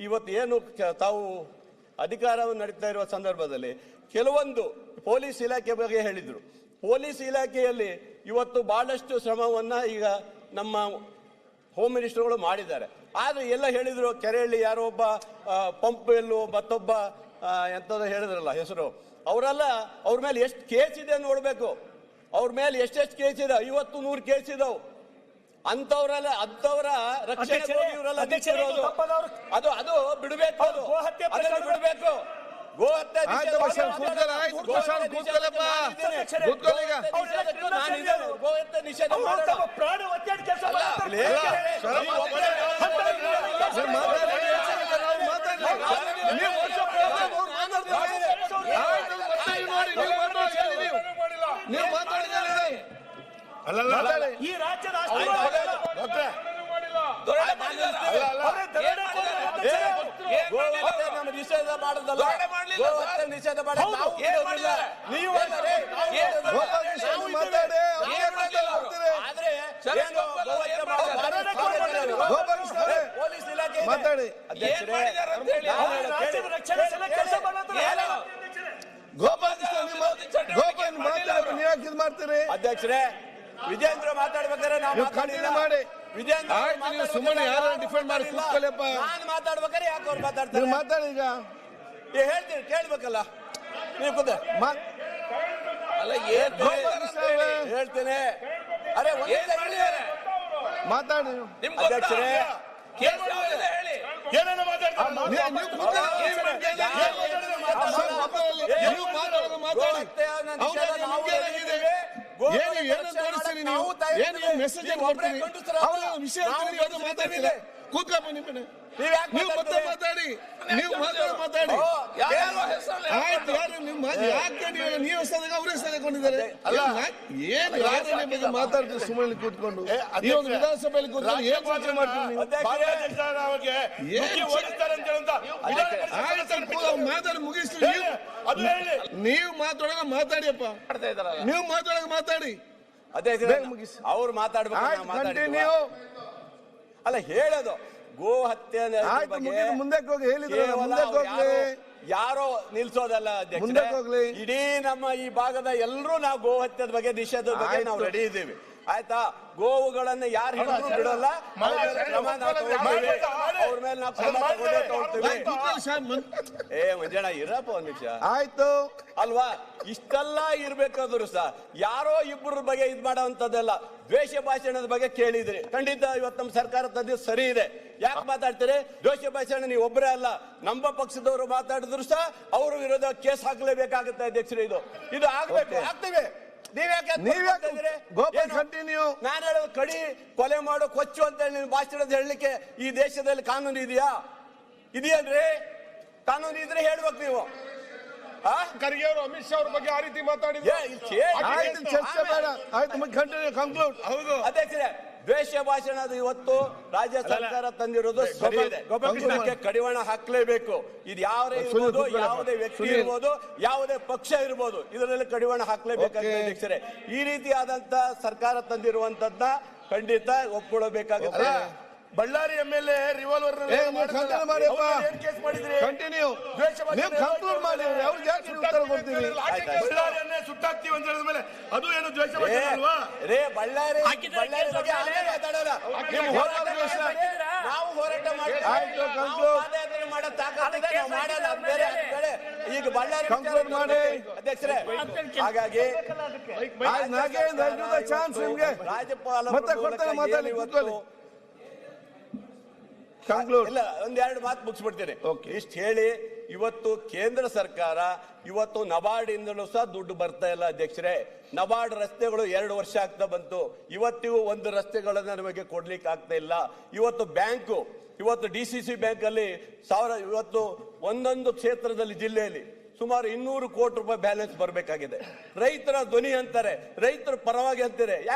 ಇವತ್ತು ಏನು ತಾವು ಅಧಿಕಾರವನ್ನು ನಡೀತಾ ಇರುವ ಸಂದರ್ಭದಲ್ಲಿ ಕೆಲವೊಂದು ಪೊಲೀಸ್ ಇಲಾಖೆ ಬಗ್ಗೆ ಹೇಳಿದ್ರು. ಪೊಲೀಸ್ ಇಲಾಖೆಯಲ್ಲಿ ಇವತ್ತು ಬಹಳಷ್ಟು ಶ್ರಮವನ್ನ ಈಗ ನಮ್ಮ ಹೋಮ್ ಮಿನಿಸ್ಟರ್ಗಳು ಮಾಡಿದ್ದಾರೆ. ಆದ್ರೆ ಎಲ್ಲ ಹೇಳಿದ್ರು, ಕೆರೆಯಲ್ಲಿ ಯಾರೋ ಒಬ್ಬ ಪಂಪ್ ಎಲ್ಲೋ ಮತ್ತೊಬ್ಬ ಎಂತದ ಹೇಳಿದ್ರಲ್ಲ ಹೆಸರು, ಅವರೆಲ್ಲ ಅವ್ರ ಮೇಲೆ ಎಷ್ಟು ಕೇಸ್ ಇದೆ ನೋಡ್ಬೇಕು. ಅವ್ರ ಮೇಲೆ ಎಷ್ಟೆಷ್ಟು ಕೇಸ್ ಇದೆ, 50-100 ಕೇಸ್ ಇದಾವ್. ಅಂತವ್ರಲ್ಲ ಅಂತವರ ರಕ್ಷಣೆ ಅದು ಅದು ಬಿಡಬೇಕು, ಅದನ್ನು ಬಿಡಬೇಕು. ಗೋಹತ್ಯೆ ನಿಷೇಧ ನೀವು ಮಾತಾಡಿದರೆ ಈ ರಾಜ್ಯದ ನಿಷೇಧ ಮಾಡೋದಲ್ಲ, ನಿಷೇಧ ಪೊಲೀಸ್ ಇಲಾಖೆ ಮಾತಾಡಿ. ಅಧ್ಯಕ್ಷರೇ, ವಿಜೇಂದ್ರ ಮಾತಾಡ್ಬೇಕಾದ್ರೆ ನಾವು ಮಾಡಿ. ವಿಜೇಂದ್ರ ಸುಮ್ಮನೆ ಯಾರು ಡಿಫೆಂಡ್ ಮಾಡಿ ಕೂತ್ಕೊಳ್ಳಪ್ಪ. ನಾನು ಮಾತಾಡ್ಬೇಕಾದ್ರೆ ಯಾಕೆ ಅವ್ರು ಮಾತಾಡ್ತಾರೆ? ಮಾತಾಡಿ. ಈಗ ಹೇಳ್ತೀನಿ, ಕೇಳ್ಬೇಕಲ್ಲ ನೀವು ಕೂತ ಅಲ್ಲ ಹೇಳ್ತೇನೆ. ಅರೆ ಮಾತಾಡಿ ಅಧ್ಯಕ್ಷರೇ. ಏನೇನು ಮಾತಾಡಿ. ಮೆಸೇಜ್ ಕೊಡ್ತೀನಿ, ವಿಷಯ ಮಾತಾಡಿಲ್ಲ. ಕೂತ್ಕೊಪ್ಪ, ನೀವು ಮತ್ತೆ ಮಾತಾಡಿ. ನೀವು ಮಾತಾಡಿ. ಆಯ್ತು, ಯಾರು ನಿಮ್ಮ ಯಾಕೆ ನೀವು ಹೆಸರಾಗ ಅವ್ರ ಹೆಸರಾಕೊಂಡಿದ್ದಾರೆ? ಏನು ಯಾರ ಬಗ್ಗೆ ಮಾತಾಡ್ತೀವಿ ಸುಮ್ಮನೆ ಕೂತ್ಕೊಂಡು? ಈ ಒಂದು ವಿಧಾನಸಭೆಯಲ್ಲಿ ಕೂತ್ಕೊಂಡು ಏನ್ ಚರ್ಚೆ ಮಾಡ್ತೀವಿ? ಮಾತಾಡಿ ಮುಗಿಸ್ತೀವಿ. ನೀವು ಮಾತಾಡೋಣ ಮಾತಾಡಿಯಪ್ಪ, ನೀವು ಮಾತಾಡೋಣ ಮಾತಾಡಿ. ಅದೇ ಅವ್ರು ಮಾತಾಡ್ಬೇಕು. ನೀವು ಅಲ್ಲ ಹೇಳೋದು ಗೋ ಹತ್ಯೆ ಮುಂದಕ್ಕೆ ಹೋಗಿ ಹೇಳಿದ್ರೆ ಯಾರೋ ನಿಲ್ಸೋದಲ್ಲ ಅಧ್ಯಕ್ಷರೇ. ಇಡೀ ನಮ್ಮ ಈ ಭಾಗದ ಎಲ್ಲರೂ ನಾವು ಗೋ ಹತ್ಯೆದ ಬಗ್ಗೆ ನಿಷೇಧದ ಬಗ್ಗೆ ನಾವು ರೆಡಿ ಇದ್ದೀವಿ. ಆಯ್ತಾ? ಗೋವುಗಳನ್ನ ಯಾರು ಹಿಡಿದ್ರು ಬಿಡಲ್ಲ, ಅವ್ರ ಮೇಲೆ ನಾವು ತಗೊಳ್ತೀವಿ. ಮಂಜಣ್ಣ ಇರಪ್ಪ ಒಂದ್ ನಿಮಿಷ. ಆಯ್ತು ಅಲ್ವಾ? ಇಷ್ಟೆಲ್ಲ ಇರ್ಬೇಕಾದ್ರು ಸಹ ಯಾರೋ ಇಬ್ಬರ ಬಗ್ಗೆ ಇದ್ ಮಾಡೋಂಥದ್ದೆಲ್ಲ ದ್ವೇಷ ಭಾಷಣದ ಬಗ್ಗೆ ಕೇಳಿದ್ರಿ. ಖಂಡಿತ ಇವತ್ತು ನಮ್ಮ ಸರ್ಕಾರ ತಂದಿದ್ದು ಸರಿ ಇದೆ. ಯಾಕೆ ಮಾತಾಡ್ತೀರಿ? ದ್ವೇಷ ಭಾಷಣ ನೀವು ಒಬ್ಬರೇ ಅಲ್ಲ, ನಮ್ಮ ಪಕ್ಷದವರು ಮಾತಾಡಿದ್ರು ಸಹ ಅವ್ರ ವಿರೋಧ ಕೇಸ್ ಹಾಕಲೇಬೇಕಾಗುತ್ತೆ ಅಧ್ಯಕ್ಷರೇ. ಇದು ಆಗ್ಬೇಕು, ಆಗ್ತೇವೆ. ನಾನು ಹೇಳೋದು ಕಡಿ ಕೊಲೆ ಮಾಡೋ ಕೊಚ್ಚು ಅಂತ ಹೇಳಿ ನೀವು ಭಾಷಣದ ಹೇಳಲಿಕ್ಕೆ ಈ ದೇಶದಲ್ಲಿ ಕಾನೂನು ಇದೆಯಾ? ಇದೆಯಲ್ರಿ? ಕಾನೂನು ಇದ್ರೆ ಹೇಳ್ಬೇಕು ನೀವು. ಖರ್ಗೆ ಅವರು ಅಮಿತ್ ಶಾ ಅವ್ರ ಬಗ್ಗೆ ಆ ರೀತಿ ಮಾತಾಡಿದ್ರೆ ಚರ್ಚೆ ಬೇಡ. ಹೌದು ಅಧ್ಯಕ್ಷರೇ, ದ್ವೇಷ ಭಾಷಣ ಇವತ್ತು ರಾಜ್ಯ ಸರ್ಕಾರ ತಂದಿರೋದು ಸರಿ ಇದೆ. ಕಡಿವಾಣ ಹಾಕ್ಲೇಬೇಕು. ಇದು ಯಾರೇ ಇರ್ಬೋದು, ಯಾವುದೇ ವ್ಯಕ್ತಿ ಇರ್ಬೋದು, ಯಾವುದೇ ಪಕ್ಷ ಇರ್ಬೋದು, ಇದರಲ್ಲಿ ಕಡಿವಾಣ ಹಾಕ್ಲೇಬೇಕಾಗುತ್ತೆ ಅಧ್ಯಕ್ಷರೇ. ಈ ರೀತಿಯಾದಂತ ಸರ್ಕಾರ ತಂದಿರುವಂತದ್ನ ಖಂಡಿತ ಒಪ್ಪಿಕೊಳ್ಳಬೇಕಾಗುತ್ತೆ. ಬಳ್ಳಾರಿ MLA ರಿವಾಲ್ವರ್ ಬಳ್ಳಾರಿಯನ್ನೇ ಸುಟ್ಟಾಕ್ತೀವಿ ಅಂತ ಹೇಳಿದ ಮೇಲೆ ಅದು ಏನು ದ್ವೇಷ ಅಲ್ವಾ? ಬಳ್ಳಾರಿ ಮಾತಾಡೋಣ. ನಾವು ಹೋರಾಟ ಮಾಡೋ ತಾಕತ್ತಿದೆ, ನಾವು ಮಾಡಲ್ಲ ಬೇರೆ ಕಡೆ. ಈಗ ಬಳ್ಳಾರಿ ಮಾಡಿ ಅಧ್ಯಕ್ಷರೇ. ಹಾಗಾಗಿ ರಾಜ್ಯಪಾಲ ಇಲ್ಲ, ಒಂದೆರಡು ಮಾತು ಮುಗಿಸ್ಬಿಡ್ತೇನೆ. ಇಷ್ಟು ಹೇಳಿ, ಇವತ್ತು ಕೇಂದ್ರ ಸರ್ಕಾರ ಇವತ್ತು ನಬಾರ್ಡ್ ಇಂದಲೂ ಸಹ ದುಡ್ಡು ಬರ್ತಾ ಇಲ್ಲ ಅಧ್ಯಕ್ಷರೇ. ನಬಾರ್ಡ್ ರಸ್ತೆಗಳು 2 ವರ್ಷ ಆಗ್ತಾ ಬಂತು, ಇವತ್ತಿಗೂ ಒಂದು ರಸ್ತೆಗಳನ್ನ ನಮಗೆ ಕೊಡ್ಲಿಕ್ಕೆ ಆಗ್ತಾ ಇಲ್ಲ. ಇವತ್ತು ಬ್ಯಾಂಕು, ಇವತ್ತು DCC ಬ್ಯಾಂಕ್ ಅಲ್ಲಿ ಇವತ್ತು ಒಂದೊಂದು ಕ್ಷೇತ್ರದಲ್ಲಿ ಜಿಲ್ಲೆಯಲ್ಲಿ ಸುಮಾರು 200 ಕೋಟಿ ರೂಪಾಯಿ ಬ್ಯಾಲೆನ್ಸ್ ಬರಬೇಕಾಗಿದೆ. ರೈತರ ಧ್ವನಿ ಅಂತಾರೆ, ರೈತರ ಪರವಾಗಿ ಅಂತಾರೆ.